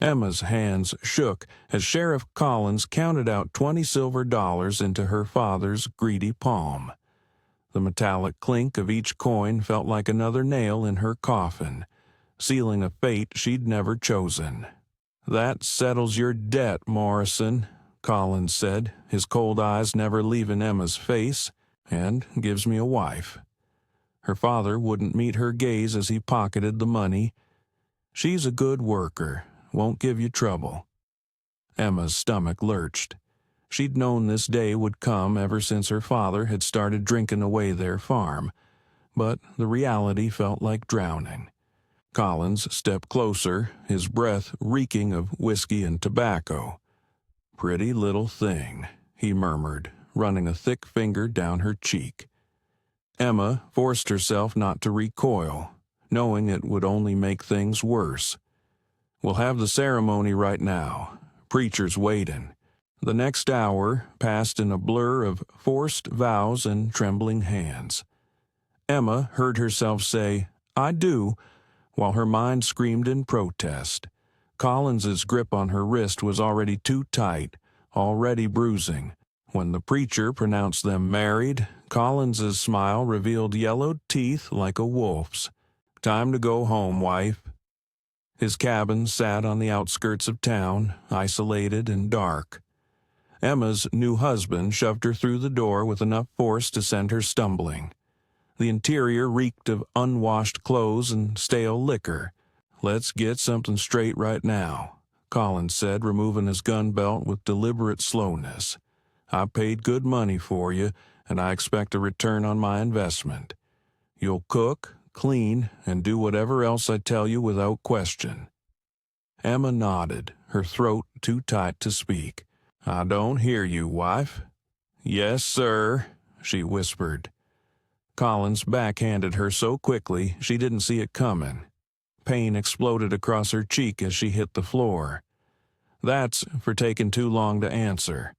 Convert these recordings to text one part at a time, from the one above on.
Emma's hands shook as Sheriff Collins counted out 20 silver dollars into her father's greedy palm. The metallic clink of each coin felt like another nail in her coffin, sealing a fate she'd never chosen. "That settles your debt, Morrison," Collins said, his cold eyes never leaving Emma's face, "and gives me a wife." Her father wouldn't meet her gaze as he pocketed the money. "She's a good worker, won't give you trouble." Emma's stomach lurched. She'd known this day would come ever since her father had started drinking away their farm, but the reality felt like drowning. Collins stepped closer, his breath reeking of whiskey and tobacco. "Pretty little thing," he murmured, running a thick finger down her cheek. Emma forced herself not to recoil, knowing it would only make things worse. "We'll have the ceremony right now. Preacher's waiting." The next hour passed in a blur of forced vows and trembling hands. Emma heard herself say, "I do," while her mind screamed in protest. Collins's grip on her wrist was already too tight, already bruising. When the preacher pronounced them married, Collins's smile revealed yellowed teeth like a wolf's. "Time to go home, wife." His cabin sat on the outskirts of town, isolated and dark. Emma's new husband shoved her through the door with enough force to send her stumbling. The interior reeked of unwashed clothes and stale liquor. "Let's get something straight right now," Collins said, removing his gun belt with deliberate slowness. "I paid good money for you, and I expect a return on my investment. You'll cook, clean, and do whatever else I tell you without question." Emma nodded, her throat too tight to speak. "I don't hear you, wife." "Yes, sir," she whispered. Collins backhanded her so quickly she didn't see it coming. Pain exploded across her cheek as she hit the floor. "That's for taking too long to answer.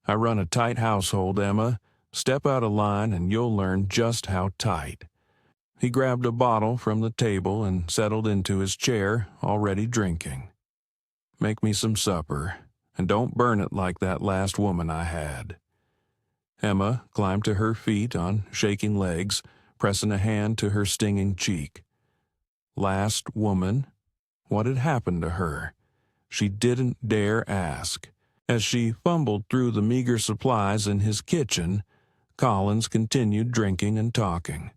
I run a tight household, Emma. Step out of line and you'll learn just how tight." He grabbed a bottle from the table and settled into his chair, already drinking. "Make me some supper, and don't burn it like that last woman I had." Emma climbed to her feet on shaking legs, pressing a hand to her stinging cheek. Last woman? What had happened to her? She didn't dare ask. As she fumbled through the meager supplies in his kitchen, Collins continued drinking and talking.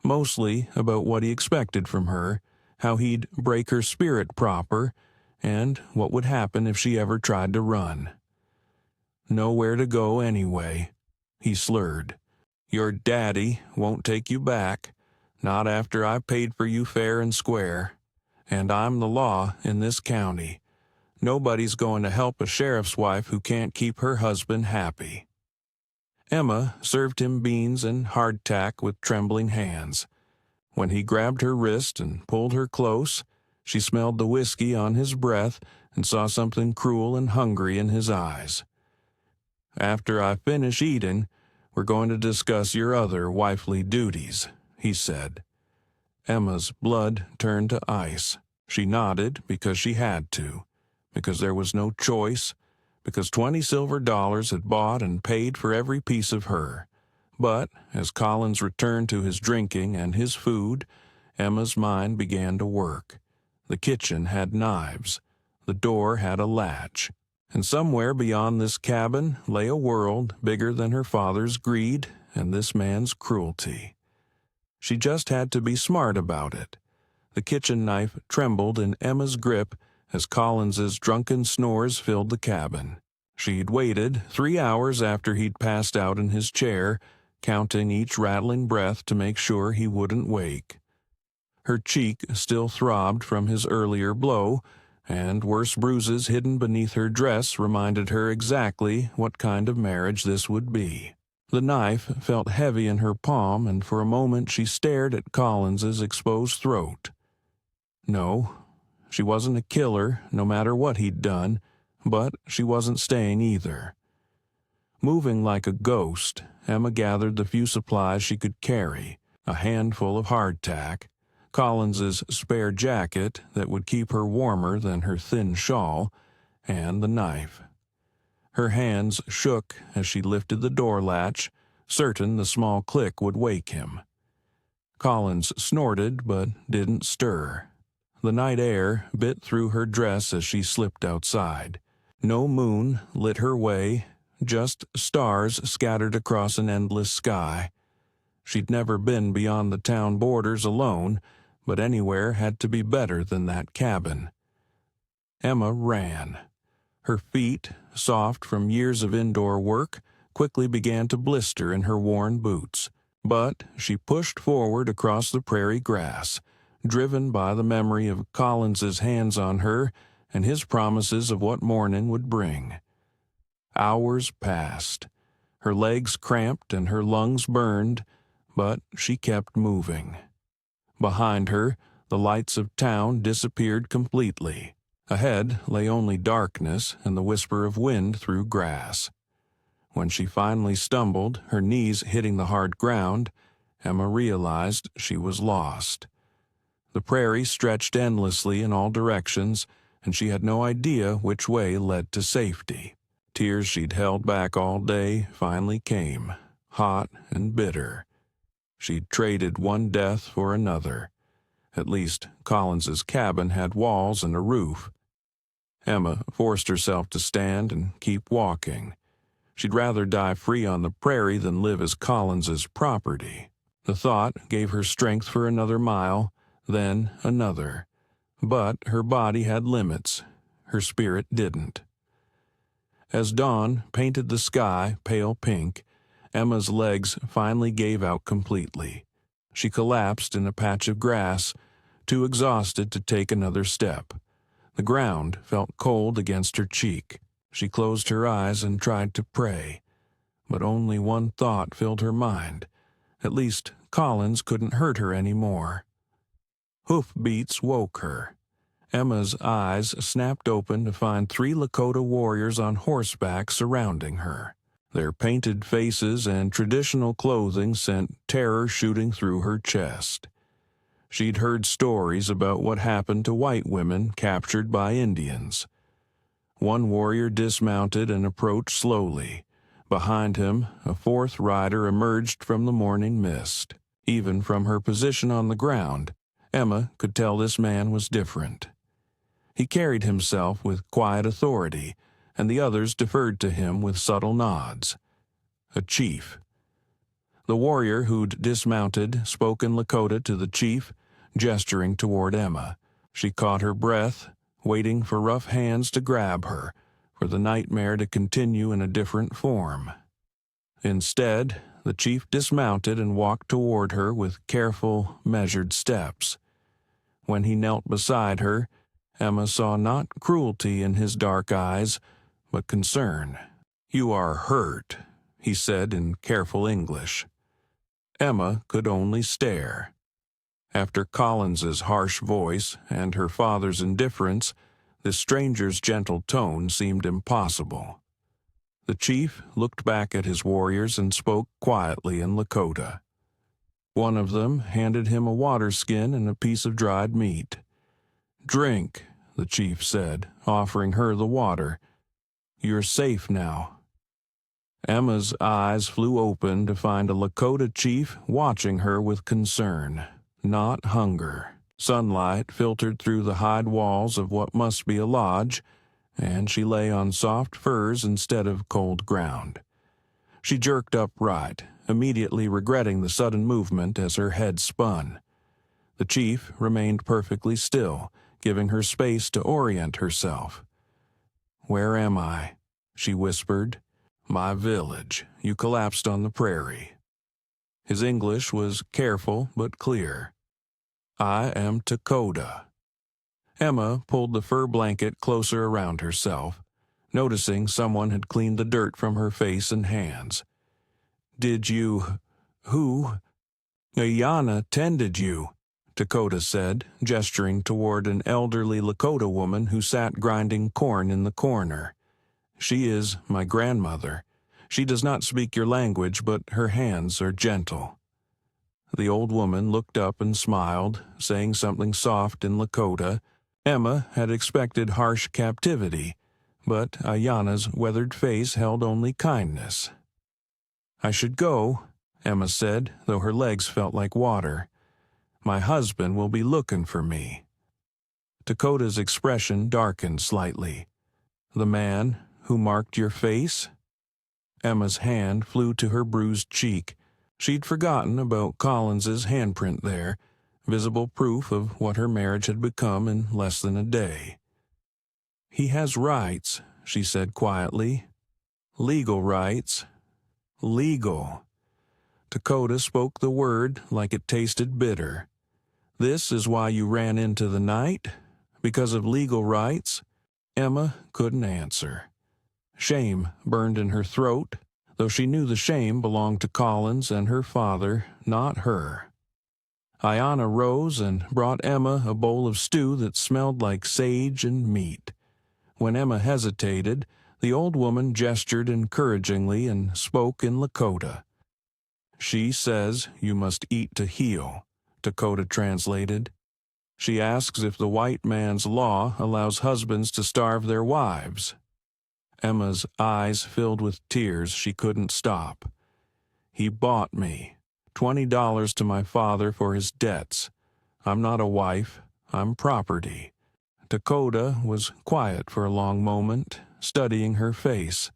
Mostly about what he expected from her, how he'd break her spirit proper, and what would happen if she ever tried to run. "Nowhere to go anyway," he slurred. "Your daddy won't take you back, not after I paid for you fair and square. And I'm the law in this county. Nobody's going to help a sheriff's wife who can't keep her husband happy." Emma served him beans and hardtack with trembling hands. When he grabbed her wrist and pulled her close, she smelled the whiskey on his breath and saw something cruel and hungry in his eyes. "After I finish eating, we're going to discuss your other wifely duties," he said. Emma's blood turned to ice. She nodded because she had to, because there was no choice, because 20 silver dollars had bought and paid for every piece of her. But as Collins returned to his drinking and his food, Emma's mind began to work. The kitchen had knives. The door had a latch. And somewhere beyond this cabin lay a world bigger than her father's greed and this man's cruelty. She just had to be smart about it. The kitchen knife trembled in Emma's grip as Collins's drunken snores filled the cabin. She'd waited 3 hours after he'd passed out in his chair, counting each rattling breath to make sure he wouldn't wake. Her cheek still throbbed from his earlier blow, and worse bruises hidden beneath her dress reminded her exactly what kind of marriage this would be. The knife felt heavy in her palm, and for a moment she stared at Collins's exposed throat. No, she wasn't a killer, no matter what he'd done, but she wasn't staying either. Moving like a ghost, Emma gathered the few supplies she could carry, a handful of hardtack, Collins's spare jacket that would keep her warmer than her thin shawl, and the knife. Her hands shook as she lifted the door latch, certain the small click would wake him. Collins snorted but didn't stir. The night air bit through her dress as she slipped outside. No moon lit her way, just stars scattered across an endless sky. She'd never been beyond the town borders alone, but anywhere had to be better than that cabin. Emma ran. Her feet, soft from years of indoor work, quickly began to blister in her worn boots. But she pushed forward across the prairie grass, driven by the memory of Collins's hands on her and his promises of what morning would bring. Hours passed. Her legs cramped and her lungs burned, but she kept moving. Behind her, the lights of town disappeared completely. Ahead lay only darkness and the whisper of wind through grass. When she finally stumbled, her knees hitting the hard ground, Emma realized she was lost. The prairie stretched endlessly in all directions, and she had no idea which way led to safety. Tears she'd held back all day finally came, hot and bitter. She'd traded one death for another. At least Collins's cabin had walls and a roof. Emma forced herself to stand and keep walking. She'd rather die free on the prairie than live as Collins's property. The thought gave her strength for another mile, then another. But her body had limits. Her spirit didn't. As dawn painted the sky pale pink, Emma's legs finally gave out completely. She collapsed in a patch of grass, too exhausted to take another step. The ground felt cold against her cheek. She closed her eyes and tried to pray. But only one thought filled her mind. At least Collins couldn't hurt her anymore. Hoofbeats woke her. Emma's eyes snapped open to find 3 Lakota warriors on horseback surrounding her. Their painted faces and traditional clothing sent terror shooting through her chest. She'd heard stories about what happened to white women captured by Indians. One warrior dismounted and approached slowly. Behind him, a 4th rider emerged from the morning mist. Even from her position on the ground, Emma could tell this man was different. He carried himself with quiet authority, and the others deferred to him with subtle nods. A chief. The warrior who'd dismounted spoke in Lakota to the chief, gesturing toward Emma. She caught her breath, waiting for rough hands to grab her, for the nightmare to continue in a different form. Instead, the chief dismounted and walked toward her with careful, measured steps. When he knelt beside her, Emma saw not cruelty in his dark eyes, but concern. "You are hurt," he said in careful English. Emma could only stare. After Collins's harsh voice and her father's indifference, the stranger's gentle tone seemed impossible. The chief looked back at his warriors and spoke quietly in Lakota. One of them handed him a water skin and a piece of dried meat. "Drink," the chief said, offering her the water. "You're safe now." Emma's eyes flew open to find a Lakota chief watching her with concern, not hunger. Sunlight filtered through the hide walls of what must be a lodge, and she lay on soft furs instead of cold ground. She jerked upright, immediately regretting the sudden movement as her head spun. The chief remained perfectly still, giving her space to orient herself. "Where am I?" she whispered. "My village. You collapsed on the prairie." His English was careful but clear. "I am Lakota." Emma pulled the fur blanket closer around herself, noticing someone had cleaned the dirt from her face and hands. "Did you... who?" "Ayana tended you," Dakota said, gesturing toward an elderly Lakota woman who sat grinding corn in the corner. "She is my grandmother. She does not speak your language, but her hands are gentle." The old woman looked up and smiled, saying something soft in Lakota. Emma had expected harsh captivity, but Ayanna's weathered face held only kindness. "I should go," Emma said, though her legs felt like water. "My husband will be looking for me." Dakota's expression darkened slightly. "The man who marked your face?" Emma's hand flew to her bruised cheek. She'd forgotten about Collins's handprint there, visible proof of what her marriage had become in less than a day. "He has rights," she said quietly. "Legal rights. Legal." Dakota spoke the word like it tasted bitter. "This is why you ran into the night? Because of legal rights?" Emma couldn't answer. Shame burned in her throat, though she knew the shame belonged to Collins and her father, not her. Ayanna rose and brought Emma a bowl of stew that smelled like sage and meat. When Emma hesitated, the old woman gestured encouragingly and spoke in Lakota. "She says you must eat to heal," Dakota translated. "She asks if the white man's law allows husbands to starve their wives." Emma's eyes filled with tears she couldn't stop. "He bought me. $20 to my father for his debts. I'm not a wife, I'm property." Dakota was quiet for a long moment, studying her face.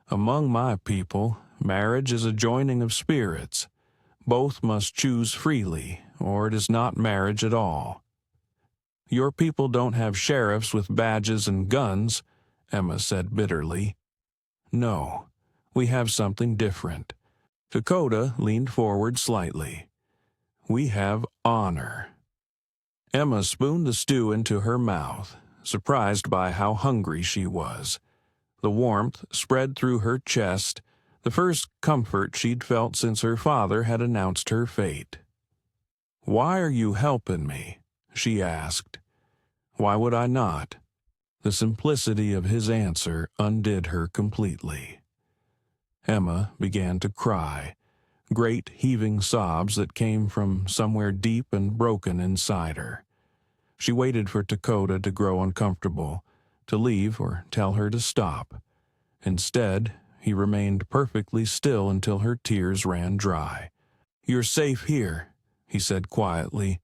"Among my people, marriage is a joining of spirits. Both must choose freely, or it is not marriage at all." "Your people don't have sheriffs with badges and guns," Emma said bitterly. "No, we have something different." Dakota leaned forward slightly. "We have honor." Emma spooned the stew into her mouth, surprised by how hungry she was. The warmth spread through her chest, the first comfort she'd felt since her father had announced her fate. "Why are you helping me?" she asked. "Why would I not?" The simplicity of his answer undid her completely. Emma began to cry, great heaving sobs that came from somewhere deep and broken inside her. She waited for Dakota to grow uncomfortable, to leave or tell her to stop. Instead, he remained perfectly still until her tears ran dry. "You're safe here," he said quietly.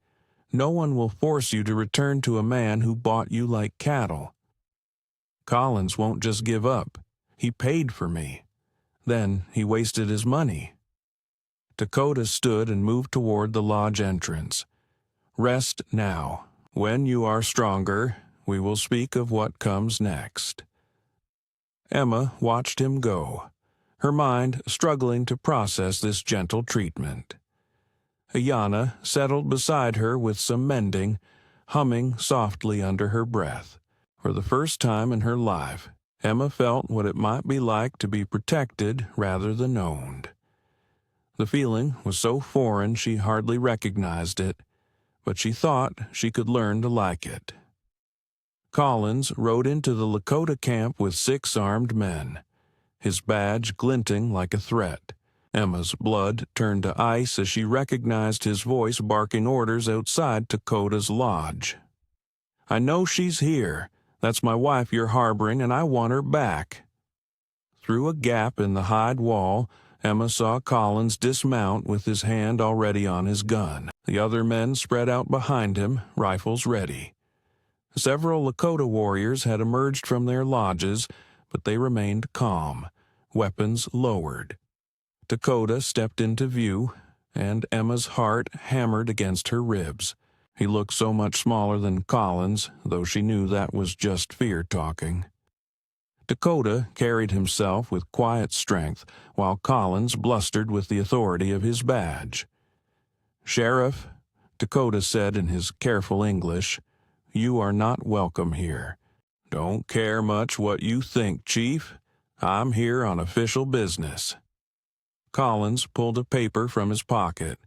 "No one will force you to return to a man who bought you like cattle. Collins won't just give up. He paid for me. Then he wasted his money." Dakota stood and moved toward the lodge entrance. "Rest now. When you are stronger, we will speak of what comes next." Emma watched him go, her mind struggling to process this gentle treatment. Ayanna settled beside her with some mending, humming softly under her breath. For the first time in her life, Emma felt what it might be like to be protected rather than owned. The feeling was so foreign she hardly recognized it, but she thought she could learn to like it. Collins rode into the Lakota camp with 6 armed men, his badge glinting like a threat. Emma's blood turned to ice as she recognized his voice barking orders outside Dakota's lodge. "I know she's here. That's my wife you're harboring, and I want her back." Through a gap in the hide wall, Emma saw Collins dismount with his hand already on his gun. The other men spread out behind him, rifles ready. Several Lakota warriors had emerged from their lodges, but they remained calm, weapons lowered. Dakota stepped into view, and Emma's heart hammered against her ribs. He looked so much smaller than Collins, though she knew that was just fear talking. Dakota carried himself with quiet strength, while Collins blustered with the authority of his badge. "Sheriff," Dakota said in his careful English, "you are not welcome here. Don't care much what you think, Chief. I'm here on official business." Collins pulled a paper from his pocket.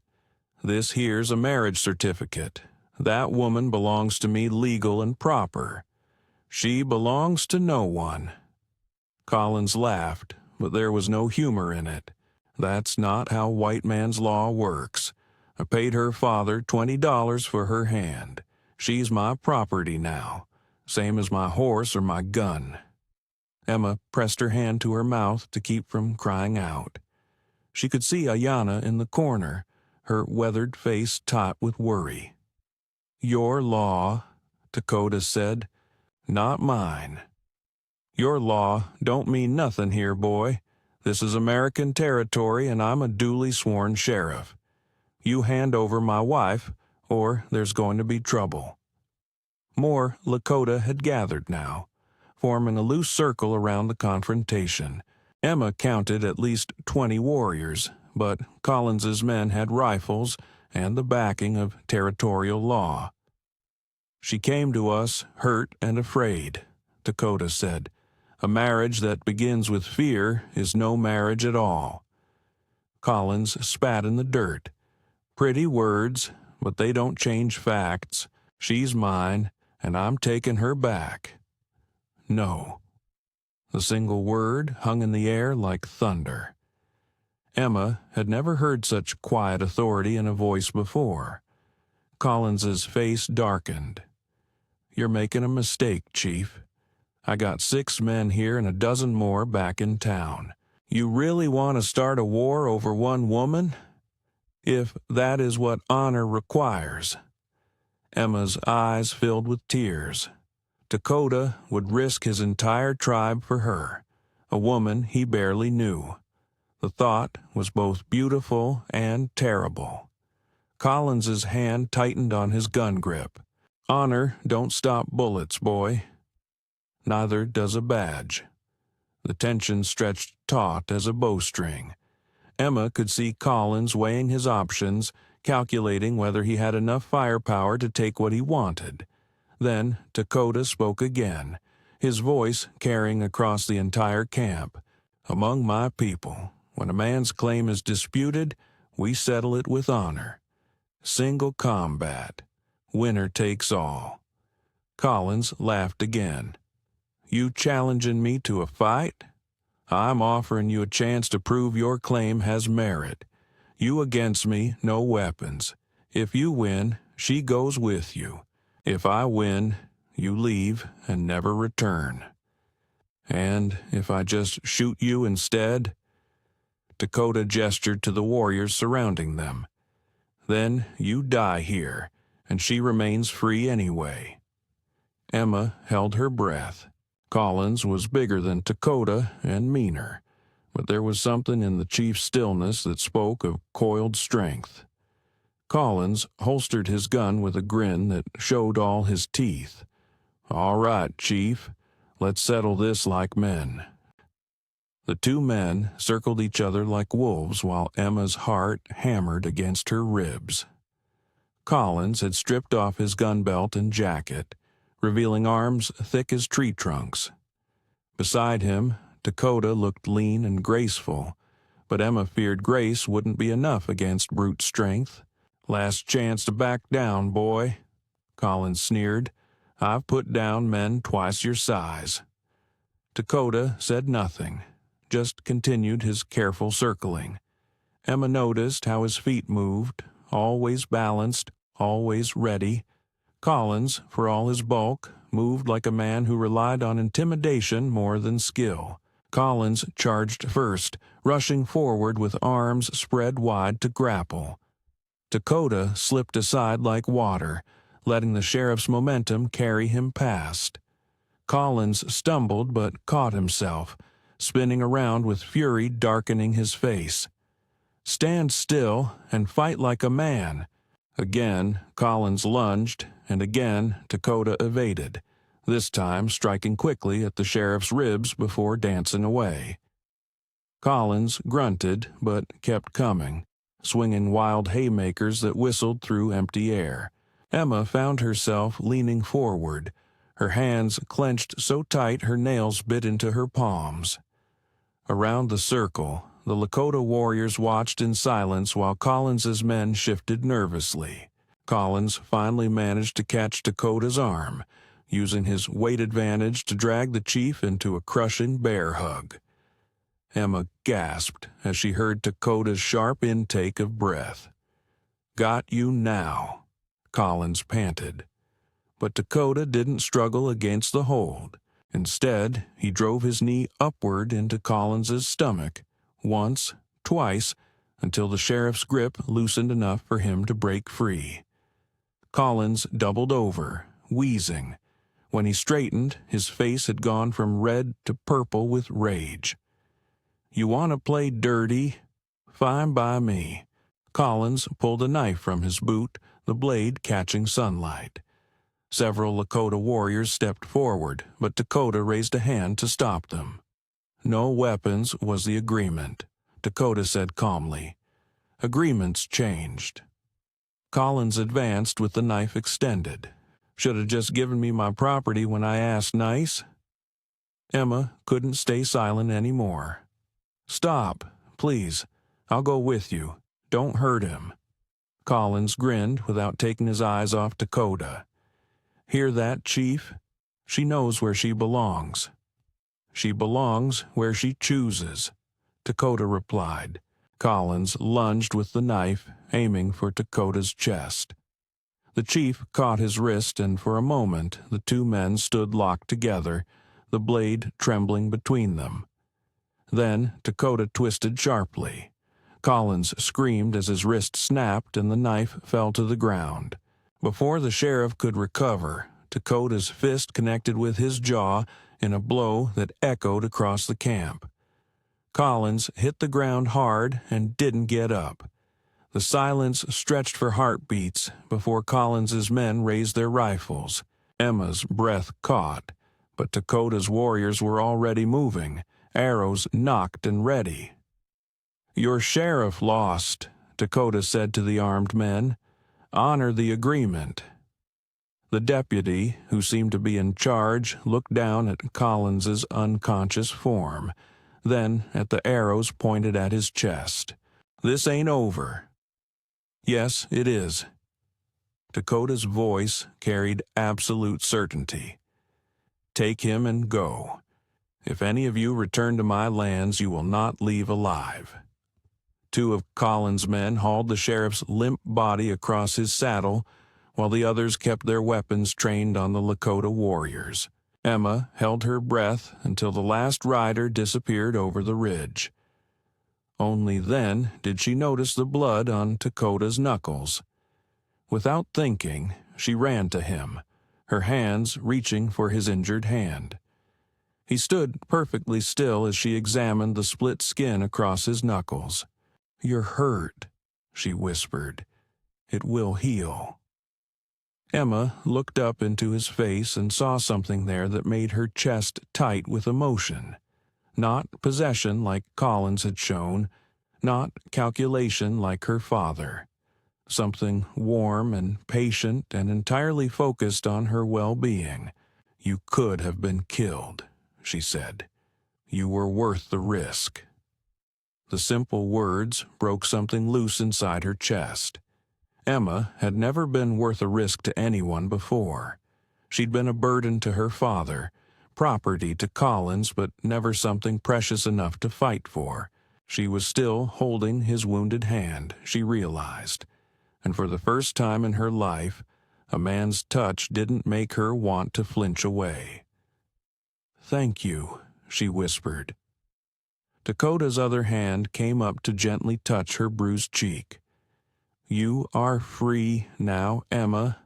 "This here's a marriage certificate. That woman belongs to me legal and proper. She belongs to no one." Collins laughed, but there was no humor in it. "That's not how white man's law works. I paid her father $20 for her hand. She's my property now, same as my horse or my gun." Emma pressed her hand to her mouth to keep from crying out. She could see Ayanna in the corner, her weathered face taut with worry. "Your law," Dakota said, "not mine." "Your law don't mean nothing here, boy. This is American territory, and I'm a duly sworn sheriff. You hand over my wife, or there's going to be trouble." More Lakota had gathered now, forming a loose circle around the confrontation. Emma counted at least 20 warriors, but Collins's men had rifles and the backing of territorial law. "She came to us hurt and afraid," Dakota said. "A marriage that begins with fear is no marriage at all." Collins spat in the dirt. "Pretty words, but they don't change facts. She's mine, and I'm taking her back." "No." The single word hung in the air like thunder. Emma had never heard such quiet authority in a voice before. Collins's face darkened. "You're making a mistake, Chief. I got 6 men here and a dozen more back in town. You really want to start a war over one woman? If that is what honor requires." Emma's eyes filled with tears. Dakota would risk his entire tribe for her, a woman he barely knew. The thought was both beautiful and terrible. Collins's hand tightened on his gun grip. "Honor don't stop bullets, boy. Neither does a badge." The tension stretched taut as a bowstring. Emma could see Collins weighing his options, calculating whether he had enough firepower to take what he wanted. Then Dakota spoke again, his voice carrying across the entire camp. "Among my people, when a man's claim is disputed, we settle it with honor. Single combat. Winner takes all." Collins laughed again. "You challenging me to a fight? I'm offering you a chance to prove your claim has merit. You against me, no weapons. If you win, she goes with you. If I win, you leave and never return. And if I just shoot you instead?" Dakota gestured to the warriors surrounding them. "Then you die here, and she remains free anyway." Emma held her breath. Collins was bigger than Dakota and meaner, but there was something in the chief's stillness that spoke of coiled strength. Collins holstered his gun with a grin that showed all his teeth. "All right, Chief, let's settle this like men." The 2 men circled each other like wolves while Emma's heart hammered against her ribs. Collins had stripped off his gun belt and jacket, revealing arms thick as tree trunks. Beside him, Dakota looked lean and graceful, but Emma feared grace wouldn't be enough against brute strength. "Last chance to back down, boy," Collins sneered. "I've put down men twice your size." Dakota said nothing, just continued his careful circling. Emma noticed how his feet moved, always balanced, always ready. Collins, for all his bulk, moved like a man who relied on intimidation more than skill. Collins charged first, rushing forward with arms spread wide to grapple. Dakota slipped aside like water, letting the sheriff's momentum carry him past. Collins stumbled but caught himself, spinning around with fury darkening his face. "Stand still and fight like a man." Again, Collins lunged, and again Dakota evaded, this time striking quickly at the sheriff's ribs before dancing away. Collins grunted but kept coming, swinging wild haymakers that whistled through empty air. Emma found herself leaning forward, her hands clenched so tight her nails bit into her palms. Around the circle, the Lakota warriors watched in silence while Collins's men shifted nervously. Collins finally managed to catch Dakota's arm, using his weight advantage to drag the chief into a crushing bear hug. Emma gasped as she heard Dakota's sharp intake of breath. Got you now, Collins panted. But Dakota didn't struggle against the hold. Instead, he drove his knee upward into Collins's stomach, once, twice, until the sheriff's grip loosened enough for him to break free. Collins doubled over, wheezing. When he straightened, his face had gone from red to purple with rage. You want to play dirty? Fine by me. Collins pulled a knife from his boot, the blade catching sunlight. Several Lakota warriors stepped forward, but Dakota raised a hand to stop them. No weapons was the agreement, Dakota said calmly. Agreements changed. Collins advanced with the knife extended. Should have just given me my property when I asked nice. Emma couldn't stay silent anymore. Stop, please. I'll go with you. Don't hurt him. Collins grinned without taking his eyes off Dakota. Hear that, Chief? She knows where she belongs. She belongs where she chooses, Dakota replied. Collins lunged with the knife, aiming for Dakota's chest. The chief caught his wrist, and for a moment the two men stood locked together, the blade trembling between them. Then Dakota twisted sharply. Collins screamed as his wrist snapped and the knife fell to the ground. Before the sheriff could recover, Dakota's fist connected with his jaw in a blow that echoed across the camp. Collins hit the ground hard and didn't get up. The silence stretched for heartbeats before Collins's men raised their rifles. Emma's breath caught, but Dakota's warriors were already moving, arrows nocked and ready. Your sheriff lost, Dakota said to the armed men. Honor the agreement. The deputy, who seemed to be in charge, looked down at Collins's unconscious form, then at the arrows pointed at his chest. This ain't over. Yes, it is. Dakota's voice carried absolute certainty. Take him and go. If any of you return to my lands, you will not leave alive. Two of Collins' men hauled the sheriff's limp body across his saddle, while the others kept their weapons trained on the Lakota warriors. Emma held her breath until the last rider disappeared over the ridge. Only then did she notice the blood on Dakota's knuckles. Without thinking, she ran to him, her hands reaching for his injured hand. He stood perfectly still as she examined the split skin across his knuckles. You're hurt, she whispered. It will heal. Emma looked up into his face and saw something there that made her chest tight with emotion. Not possession like Collins had shown, not calculation like her father. Something warm and patient and entirely focused on her well-being. You could have been killed, she said. You were worth the risk. The simple words broke something loose inside her chest. Emma had never been worth a risk to anyone before. She'd been a burden to her father, property to Collins, but never something precious enough to fight for. She was still holding his wounded hand, she realized, and for the first time in her life, a man's touch didn't make her want to flinch away. Thank you, she whispered. Dakota's other hand came up to gently touch her bruised cheek. You are free now, Emma,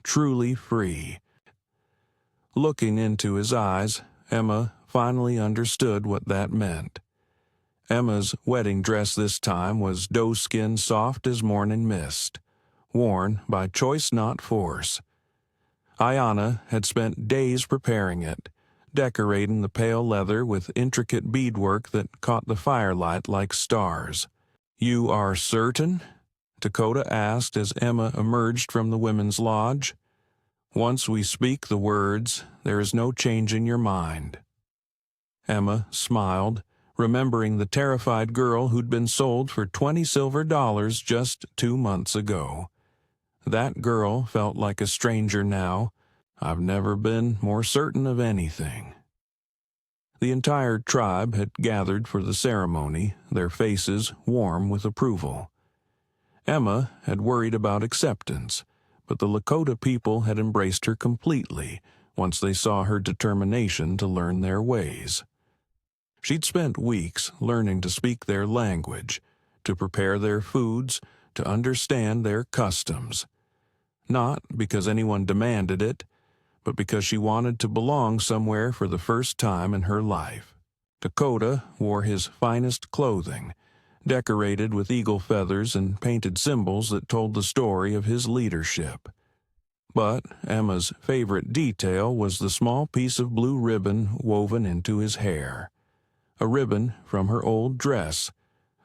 truly free. Looking into his eyes, Emma finally understood what that meant. Emma's wedding dress this time was doe-skin soft as morning mist, worn by choice not force. Ayanna had spent days preparing it, decorating the pale leather with intricate beadwork that caught the firelight like stars. You are certain? Dakota asked as Emma emerged from the women's lodge. Once we speak the words, there is no changing your mind. Emma smiled, remembering the terrified girl who'd been sold for $20 silver just 2 months ago. That girl felt like a stranger now. I've never been more certain of anything. The entire tribe had gathered for the ceremony, their faces warm with approval. Emma had worried about acceptance, but the Lakota people had embraced her completely once they saw her determination to learn their ways. She'd spent weeks learning to speak their language, to prepare their foods, to understand their customs. Not because anyone demanded it, but because she wanted to belong somewhere for the first time in her life. Dakota wore his finest clothing, decorated with eagle feathers and painted symbols that told the story of his leadership. But Emma's favorite detail was the small piece of blue ribbon woven into his hair. A ribbon from her old dress,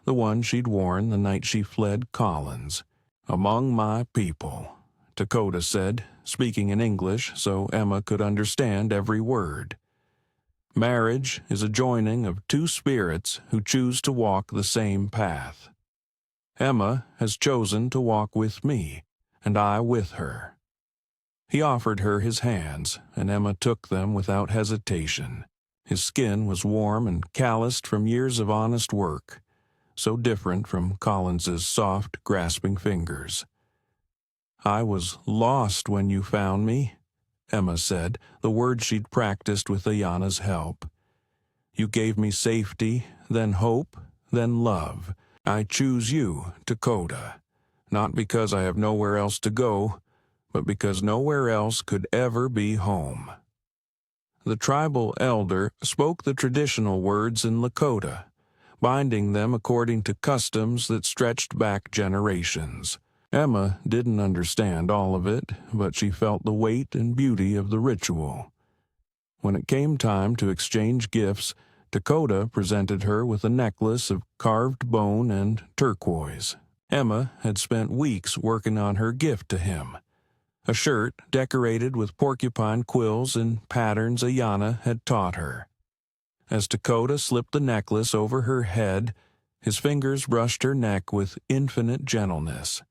the one she'd worn the night she fled Collins. "Among my people," Dakota said, speaking in English so Emma could understand every word. "Marriage is a joining of two spirits who choose to walk the same path. Emma has chosen to walk with me, and I with her." He offered her his hands, and Emma took them without hesitation. His skin was warm and calloused from years of honest work, so different from Collins's soft, grasping fingers. "I was lost when you found me," Emma said, the words she'd practiced with Ayana's help. "You gave me safety, then hope, then love. I choose you, Dakota, not because I have nowhere else to go, but because nowhere else could ever be home." The tribal elder spoke the traditional words in Lakota, binding them according to customs that stretched back generations. Emma didn't understand all of it, but she felt the weight and beauty of the ritual. When it came time to exchange gifts, Dakota presented her with a necklace of carved bone and turquoise. Emma had spent weeks working on her gift to him, a shirt decorated with porcupine quills and patterns Ayana had taught her. As Dakota slipped the necklace over her head, his fingers brushed her neck with infinite gentleness.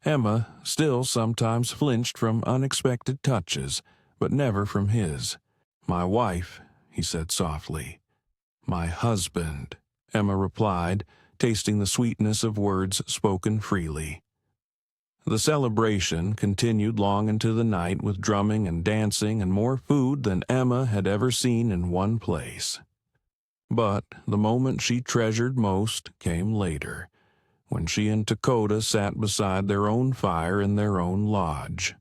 Emma still sometimes flinched from unexpected touches, but never from his. "My wife," he said softly. "My husband," Emma replied, tasting the sweetness of words spoken freely. The celebration continued long into the night with drumming and dancing and more food than Emma had ever seen in one place. But the moment she treasured most came later, when she and Dakota sat beside their own fire in their own lodge.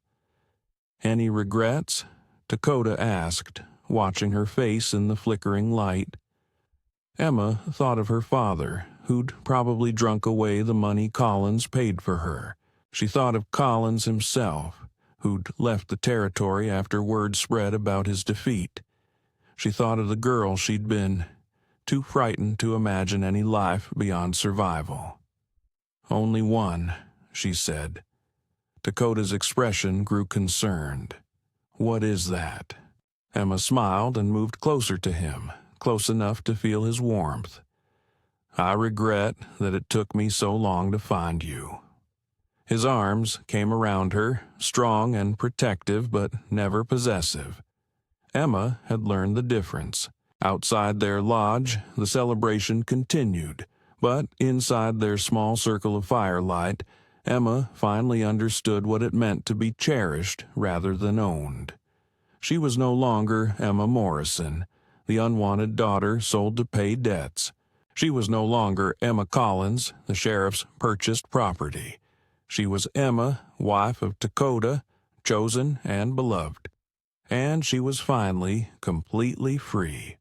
"Any regrets?" Dakota asked, watching her face in the flickering light. Emma thought of her father, who'd probably drunk away the money Collins paid for her. She thought of Collins himself, who'd left the territory after word spread about his defeat. She thought of the girl she'd been, too frightened to imagine any life beyond survival. "Only one," she said. Dakota's expression grew concerned. "What is that?" Emma smiled and moved closer to him, close enough to feel his warmth. "I regret that it took me so long to find you." His arms came around her, strong and protective but never possessive. Emma had learned the difference. Outside their lodge, the celebration continued, but inside their small circle of firelight, Emma finally understood what it meant to be cherished rather than owned. She was no longer Emma Morrison, the unwanted daughter sold to pay debts. She was no longer Emma Collins, the sheriff's purchased property. She was Emma, wife of Dakota, chosen and beloved. And she was finally completely free.